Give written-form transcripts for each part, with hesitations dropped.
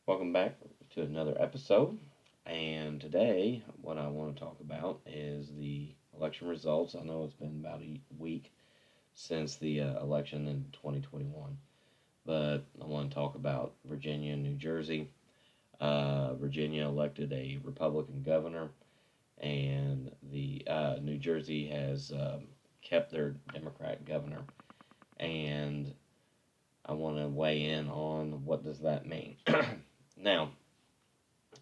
Welcome back to another episode. And today, what I want to talk about is the election results. I know it's been about a week since the election in 2021, but I want to talk about Virginia and New Jersey. Virginia elected a Republican governor, and the New Jersey has kept their Democrat governor. And I want to weigh in on what does that mean. Now,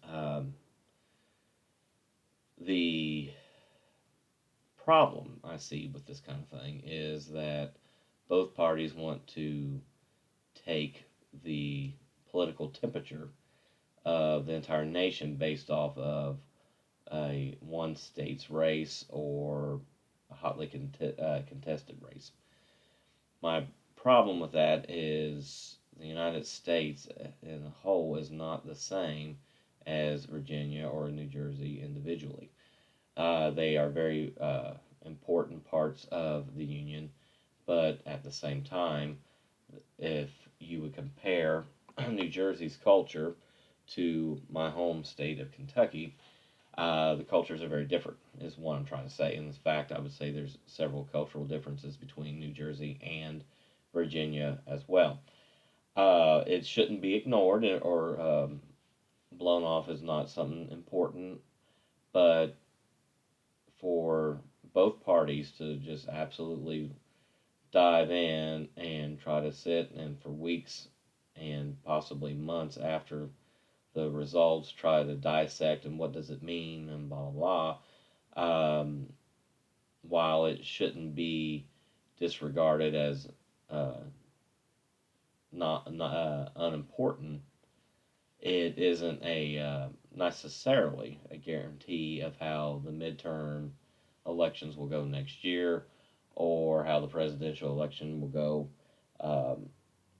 um, the problem I see with this kind of thing is that both parties want to take the political temperature of the entire nation based off of a one state's race or a hotly contested race. My problem with that is the United States in a whole is not the same as Virginia or New Jersey individually. They are very important parts of the Union, but at the same time, if you would compare New Jersey's culture to my home state of Kentucky, the cultures are very different, is what I'm trying to say. And in fact, I would say there's several cultural differences between New Jersey and Virginia as well. It shouldn't be ignored or blown off as not something important, but for both parties to just absolutely dive in and try to sit and for weeks and possibly months after the results try to dissect and what does it mean and blah blah blah. While it shouldn't be disregarded as uh, not unimportant, it isn't a necessarily a guarantee of how the midterm elections will go next year or how the presidential election will go um,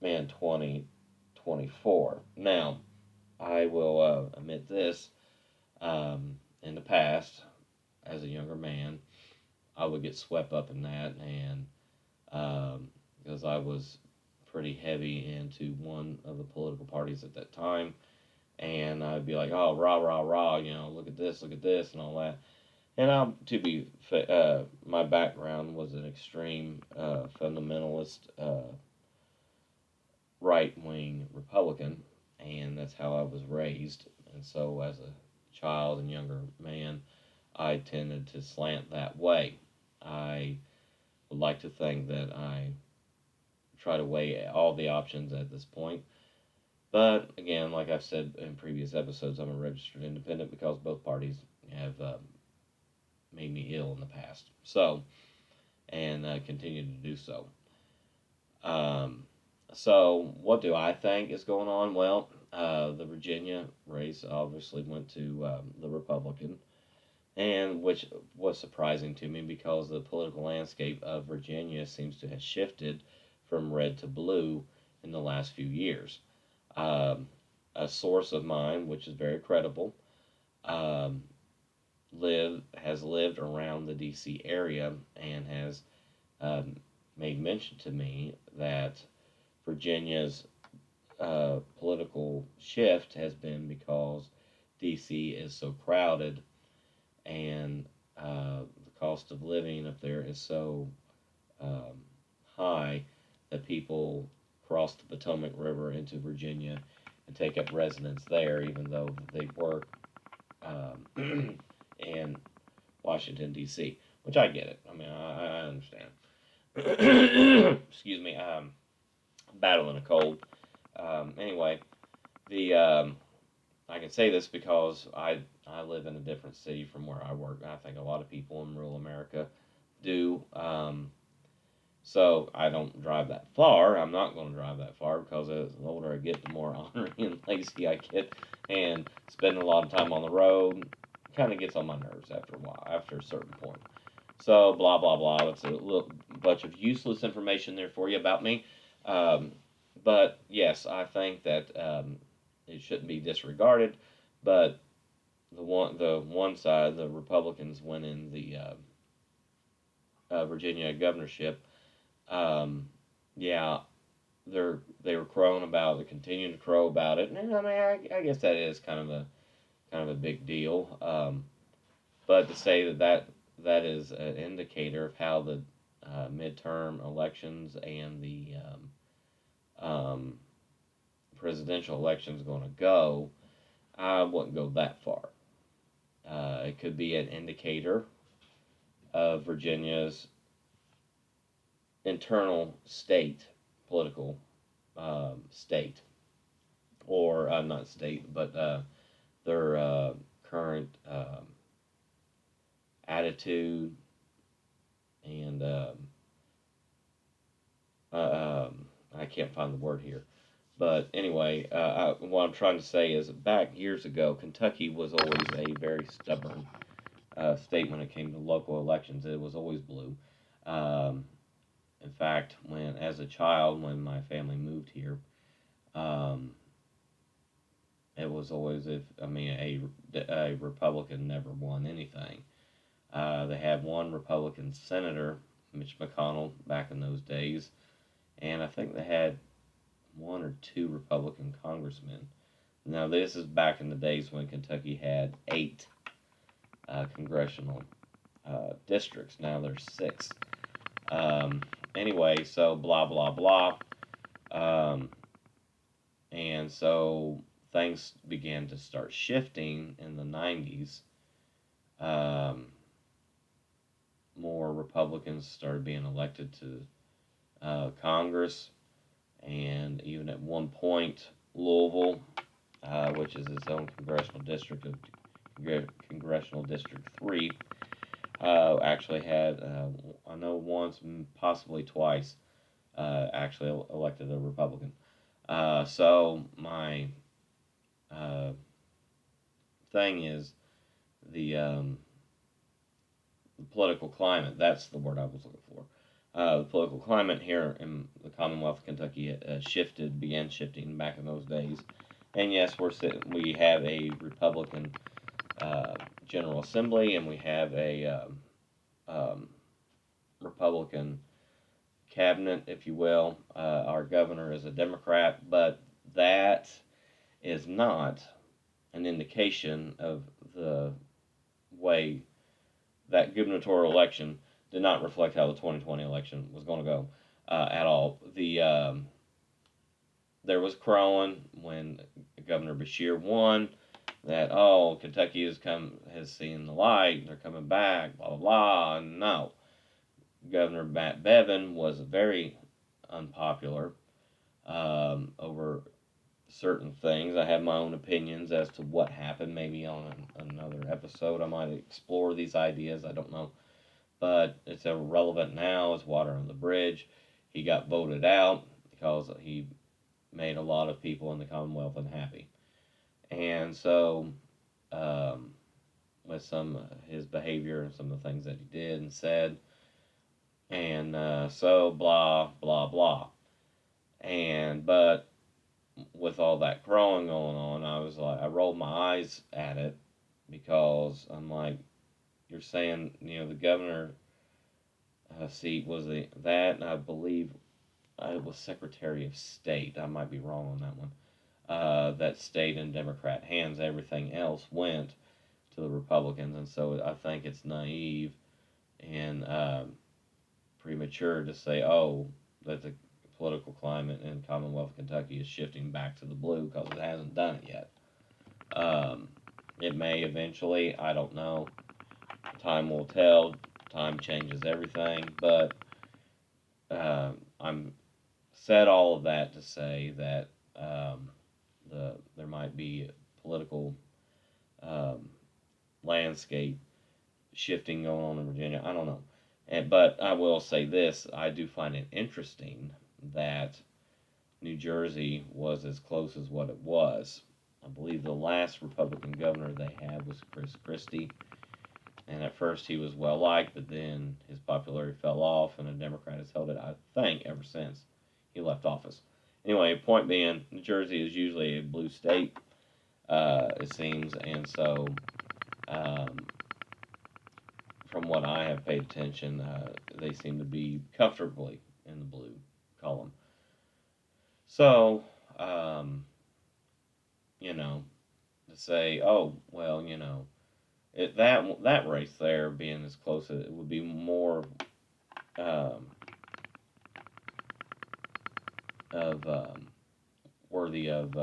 in 2024. Now, I will admit this. In the past, as a younger man, I would get swept up in that, and because I was pretty heavy into one of the political parties at that time, and I'd be like, "Oh, rah, rah, rah," look at this, and all that. And my background was an extreme fundamentalist right wing Republican, and that's how I was raised. And so, as a child and younger man, I tended to slant that way. I would like to think that I try to weigh all the options at this point. But again, like I've said in previous episodes, I'm a registered independent because both parties have made me ill in the past. So, and continue to do so. Um, so, what do I think is going on? Well, the Virginia race obviously went to the Republican, and which was surprising to me because the political landscape of Virginia seems to have shifted from red to blue in the last few years. Um, a source of mine, which is very credible, um, has lived around the D.C. area and has um, made mention to me that Virginia's political shift has been because D.C. is so crowded and the cost of living up there is so um, high that people cross the Potomac River into Virginia and take up residence there, even though they work in Washington D.C. Which I get it. I mean, I understand. Excuse me. Battling a cold. Anyway, the I can say this because I live in a different city from where I work. I think a lot of people in rural America do. So I don't drive that far. I'm not going to drive that far because as the older I get, the more ornery and lazy I get, and spending a lot of time on the road kind of gets on my nerves after a while, after a certain point. So blah blah blah. That's a little bunch of useless information there for you about me. Um, but yes, I think that it shouldn't be disregarded. But the one side, the Republicans winning the Virginia governorship, um, yeah, they were crowing about it, continuing to crow about it, and I mean, I guess that is kind of a big deal. But to say that is an indicator of how the midterm elections and the um, presidential election is going to go, I wouldn't go that far. It could be an indicator of Virginia's internal state, political state, or not state, but their current attitude and I can't find the word here. But anyway, what I'm trying to say is back years ago, Kentucky was always a very stubborn state when it came to local elections. It was always blue. Um, in fact, when as a child, when my family moved here, um, it was always if I mean a Republican never won anything. They had one Republican senator, Mitch McConnell, back in those days, and I think they had one or two Republican congressmen. Now, this is back in the days when Kentucky had eight congressional districts. Now there's six. Um, anyway, so blah, blah, blah. Um, and so things began to start shifting in the 90s. Um, more Republicans started being elected to Congress, and even at one point, Louisville, which is its own congressional district of Congressional District 3, actually had, I know once, possibly twice, actually elected a Republican. So my uh, thing is the, um, the political climate. That's the word I was looking for. The political climate here in the Commonwealth of Kentucky began shifting back in those days. And yes, we have a Republican uh, General Assembly, and we have a um, Republican cabinet, if you will. Our governor is a Democrat, but that is not an indication of the way that gubernatorial election did not reflect how the 2020 election was going to go at all. There was crowing when Governor Beshear won that Kentucky has seen the light, they're coming back, blah blah blah. No, Governor Matt Bevin was very unpopular over certain things. I have my own opinions as to what happened. Maybe on another episode, I might explore these ideas. I don't know, but it's irrelevant now. It's water on the bridge. He got voted out because he made a lot of people in the Commonwealth unhappy, and so um, with some of his behavior and some of the things that he did and said, and so blah blah blah. And but with all that crowing going on, I rolled my eyes at it because I'm like, you're saying, the governor seat was that, and I believe it was Secretary of State. I might be wrong on that one. That stayed in Democrat hands. Everything else went to the Republicans, and so I think it's naive and premature to say, that the political climate in Commonwealth of Kentucky is shifting back to the blue because it hasn't done it yet. Um, it may eventually. I don't know. Time will tell. Time changes everything. But I'm said all of that to say that there might be political um, landscape shifting going on in Virginia. I don't know. But I will say this: I do find it interesting that New Jersey was as close as what it was. I believe the last Republican governor they had was Chris Christie, and at first he was well liked, but then his popularity fell off, and a Democrat has held it, I think, ever since he left office. Anyway, point being, New Jersey is usually a blue state, it seems, and so um, from what I have paid attention, they seem to be comfortably in the blue column. So, um, you know, to say, oh, well, that race there being as close, it would be more um, of worthy of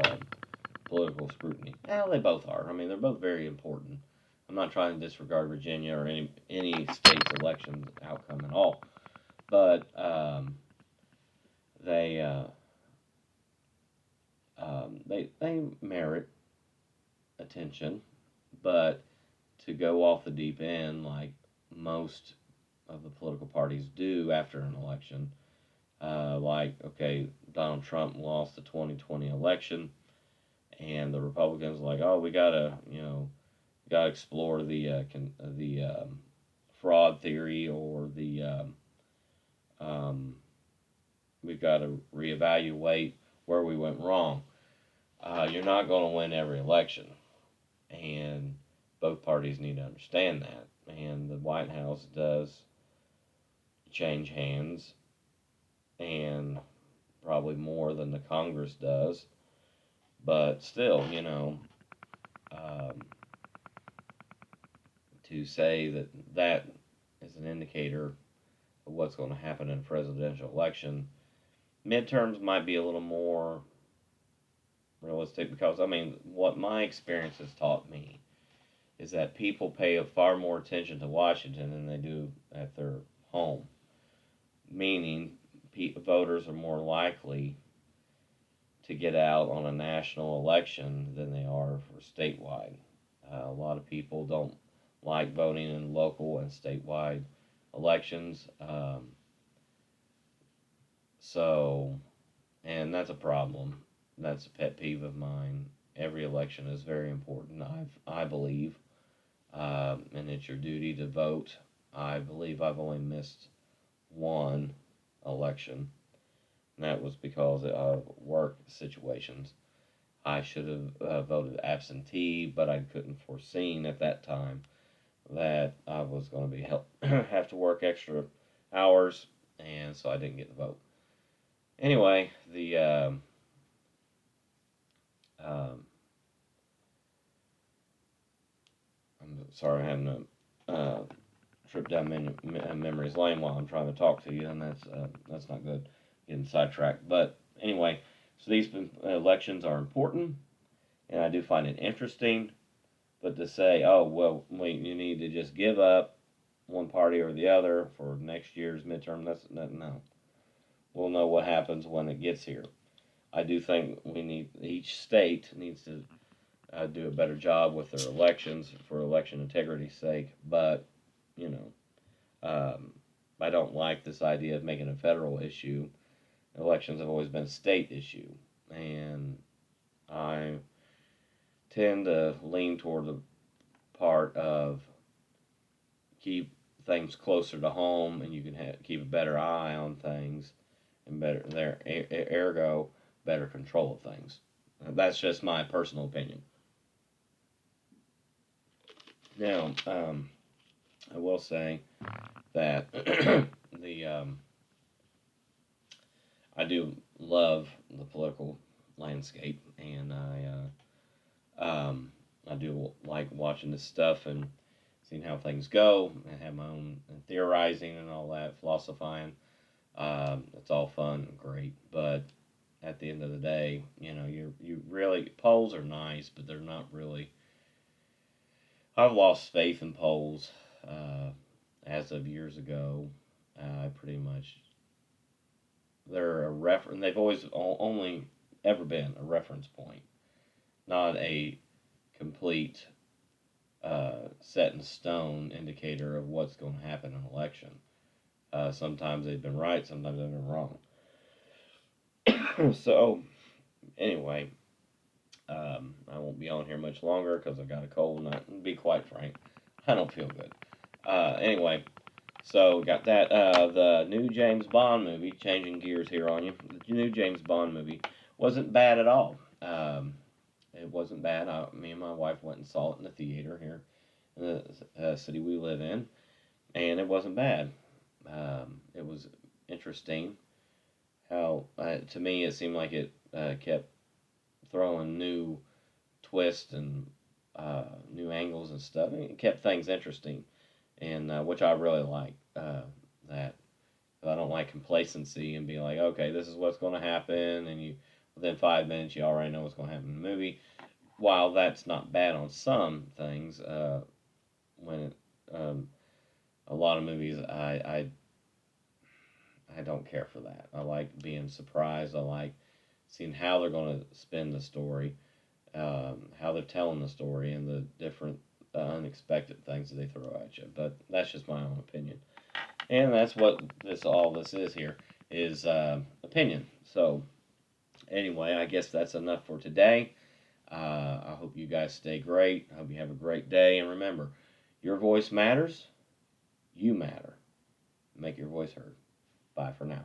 political scrutiny. Well, they both are. I mean, they're both very important. I'm not trying to disregard Virginia or any state's election outcome at all, but they they merit attention. But to go off the deep end like most of the political parties do after an election, like okay, Donald Trump lost the 2020 election, and the Republicans are like, oh, we gotta gotta explore the fraud theory or the um, we've got to reevaluate where we went wrong. You're not going to win every election, and both parties need to understand that. And the White House does change hands, and probably more than the Congress does. But still, um, to say that that is an indicator of what's going to happen in a presidential election, midterms might be a little more realistic because, I mean, what my experience has taught me is that people pay far more attention to Washington than they do at their home, meaning voters are more likely to get out on a national election than they are for statewide. A lot of people don't like voting in local and statewide elections, so and that's a problem. That's a pet peeve of mine. Every election is very important. I believe, and it's your duty to vote. I believe I've only missed one election, and that was because of work situations. I should have voted absentee, but I couldn't foreseen at that time that I was going to be have to work extra hours, and so I didn't get the vote. Anyway, the um, I'm sorry, I'm having a trip down memory's lane while I'm trying to talk to you, and that's not good. Getting sidetracked, but anyway, so these elections are important, and I do find it interesting. But to say, oh well, you need to just give up one party or the other for next year's midterm, no. We'll know what happens when it gets here. I do think each state needs to do a better job with their elections for election integrity's sake. But you know, I don't like this idea of making a federal issue. Elections have always been a state issue, and I tend to lean toward the part of keep things closer to home, and you can keep a better eye on things, and better there, ergo, better control of things. That's just my personal opinion. Now, I will say that the I do love the political landscape, and I do like watching this stuff and seeing how things go. I have my own theorizing and all that, philosophizing. It's all fun and great, but at the end of the day, you really polls are nice, but they're not really. I've lost faith in polls as of years ago. I pretty much they're a reference. They've always only ever been a reference point, not a complete set in stone indicator of what's going to happen in an election. Sometimes they've been right, sometimes they've been wrong. So anyway, I won't be on here much longer because I've got a cold. Not to be quite frank, I don't feel good. Anyway, so got that. The new James Bond movie. Changing gears here on you. The new James Bond movie wasn't bad at all. It wasn't bad. Me and my wife went and saw it in the theater here in the city we live in, and it wasn't bad. It was interesting how, to me, it seemed like it kept throwing new twists and new angles and stuff. And it kept things interesting, and which I really like. That I don't like complacency and being like, okay, this is what's going to happen, and you within 5 minutes you already know what's going to happen in the movie. While that's not bad on some things, when it, a lot of movies I don't care for that. I like being surprised. I like seeing how they're going to spin the story, how they're telling the story, and the different unexpected things that they throw at you. But that's just my own opinion, and that's what this is here is opinion. So anyway, I guess that's enough for today. I hope you guys stay great. I hope you have a great day, and remember, your voice matters. You matter. Make your voice heard. Bye for now.